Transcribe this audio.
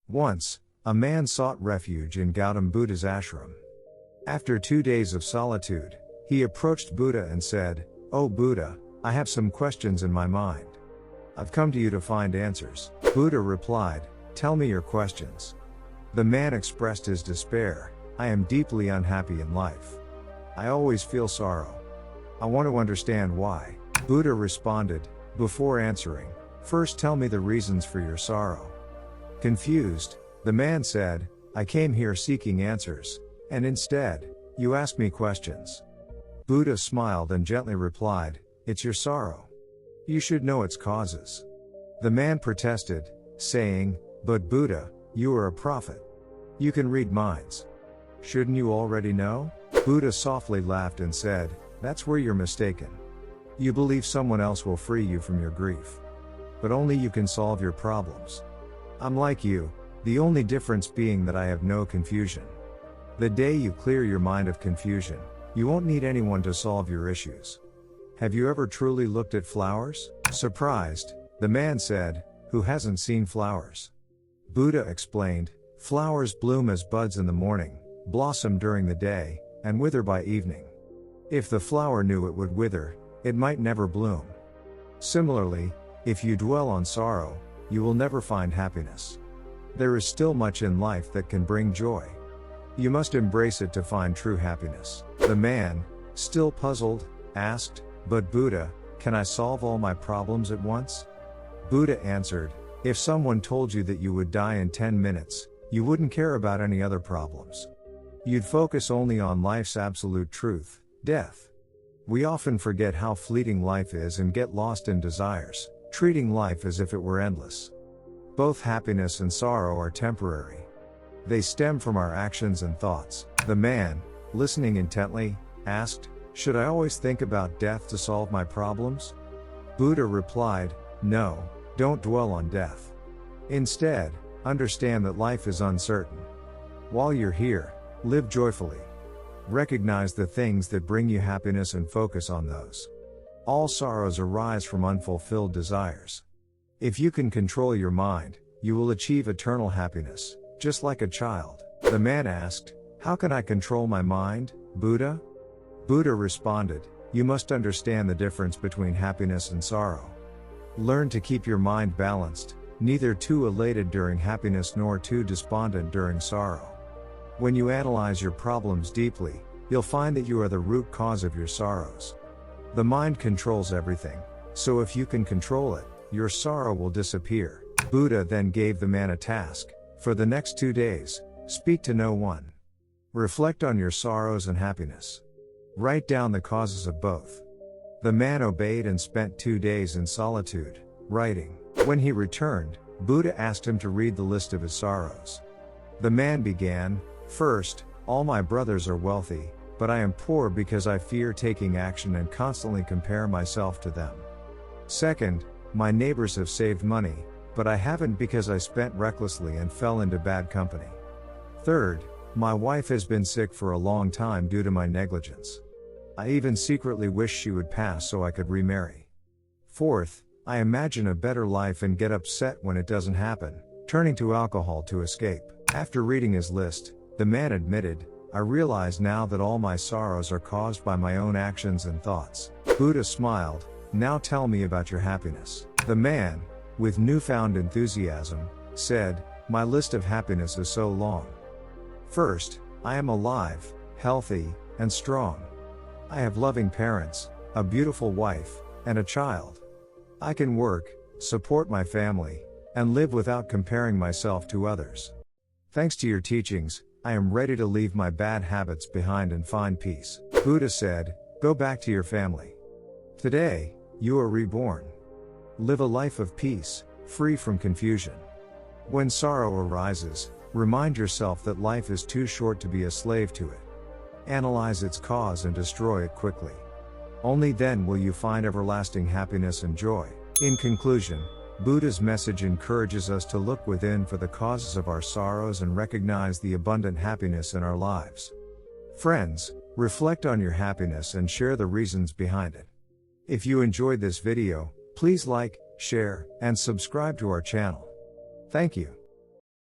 Once, a man sought refuge in Gautam Buddha's ashram. After 2 days of solitude, he approached Buddha and said, "O Buddha, I have some questions in my mind. I've come to you to find answers." Buddha replied, "Tell me your questions." The man expressed his despair. "I am deeply unhappy in life. I always feel sorrow. I want to understand why." Buddha responded, "Before answering, first tell me the reasons for your sorrow." Confused, the man said, "I came here seeking answers, and instead, you ask me questions." Buddha smiled and gently replied, "It's your sorrow. You should know its causes." The man protested, saying, "But Buddha, you are a prophet. You can read minds. Shouldn't you already know?" Buddha softly laughed and said, "That's where you're mistaken. You believe someone else will free you from your grief. But only you can solve your problems. I'm like you, the only difference being that I have no confusion. The day you clear your mind of confusion, you won't need anyone to solve your issues." Have you ever truly looked at flowers? Surprised, the man said, "Who hasn't seen flowers?" Buddha explained, "Flowers bloom as buds in the morning, blossom during the day, and wither by evening. If the flower knew it would wither, it might never bloom. Similarly, if you dwell on sorrow, you will never find happiness. There is still much in life that can bring joy. You must embrace it to find true happiness." The man, still puzzled, asked, "But Buddha, can I solve all my problems at once?" Buddha answered, "If someone told you that you would die in 10 minutes, you wouldn't care about any other problems. You'd focus only on life's absolute truth, death. We often forget how fleeting life is and get lost in desires, treating life as if it were endless. Both happiness and sorrow are temporary. They stem from our actions and thoughts." The man, listening intently, asked, "Should I always think about death to solve my problems?" Buddha replied, "No, don't dwell on death. Instead, understand that life is uncertain. While you're here, live joyfully. Recognize the things that bring you happiness and focus on those. All sorrows arise from unfulfilled desires. If you can control your mind, you will achieve eternal happiness, just like a child." The man asked, "How can I control my mind, Buddha?" Buddha responded, "You must understand the difference between happiness and sorrow. Learn to keep your mind balanced, neither too elated during happiness nor too despondent during sorrow. When you analyze your problems deeply, you'll find that you are the root cause of your sorrows. The mind controls everything, so if you can control it, your sorrow will disappear." Buddha then gave the man a task. For the next 2 days, speak to no one. Reflect on your sorrows and happiness. Write down the causes of both. The man obeyed and spent 2 days in solitude, writing. When he returned, Buddha asked him to read the list of his sorrows. The man began, "First, all my brothers are wealthy, but I am poor because I fear taking action and constantly compare myself to them. Second, my neighbors have saved money, but I haven't because I spent recklessly and fell into bad company. Third, my wife has been sick for a long time due to my negligence. I even secretly wish she would pass so I could remarry. Fourth, I imagine a better life and get upset when it doesn't happen, turning to alcohol to escape." After reading his list, the man admitted, "I realize now that all my sorrows are caused by my own actions and thoughts." Buddha smiled, "Now tell me about your happiness." The man, with newfound enthusiasm, said, "My list of happiness is so long. First, I am alive, healthy, and strong. I have loving parents, a beautiful wife, and a child. I can work, support my family, and live without comparing myself to others. Thanks to your teachings, I am ready to leave my bad habits behind and find peace." Buddha said, "Go back to your family. Today, you are reborn. Live a life of peace, free from confusion. When sorrow arises, remind yourself that life is too short to be a slave to it. Analyze its cause and destroy it quickly. Only then will you find everlasting happiness and joy." In conclusion, Buddha's message encourages us to look within for the causes of our sorrows and recognize the abundant happiness in our lives. Friends, reflect on your happiness and share the reasons behind it. If you enjoyed this video, please like, share, and subscribe to our channel. Thank you.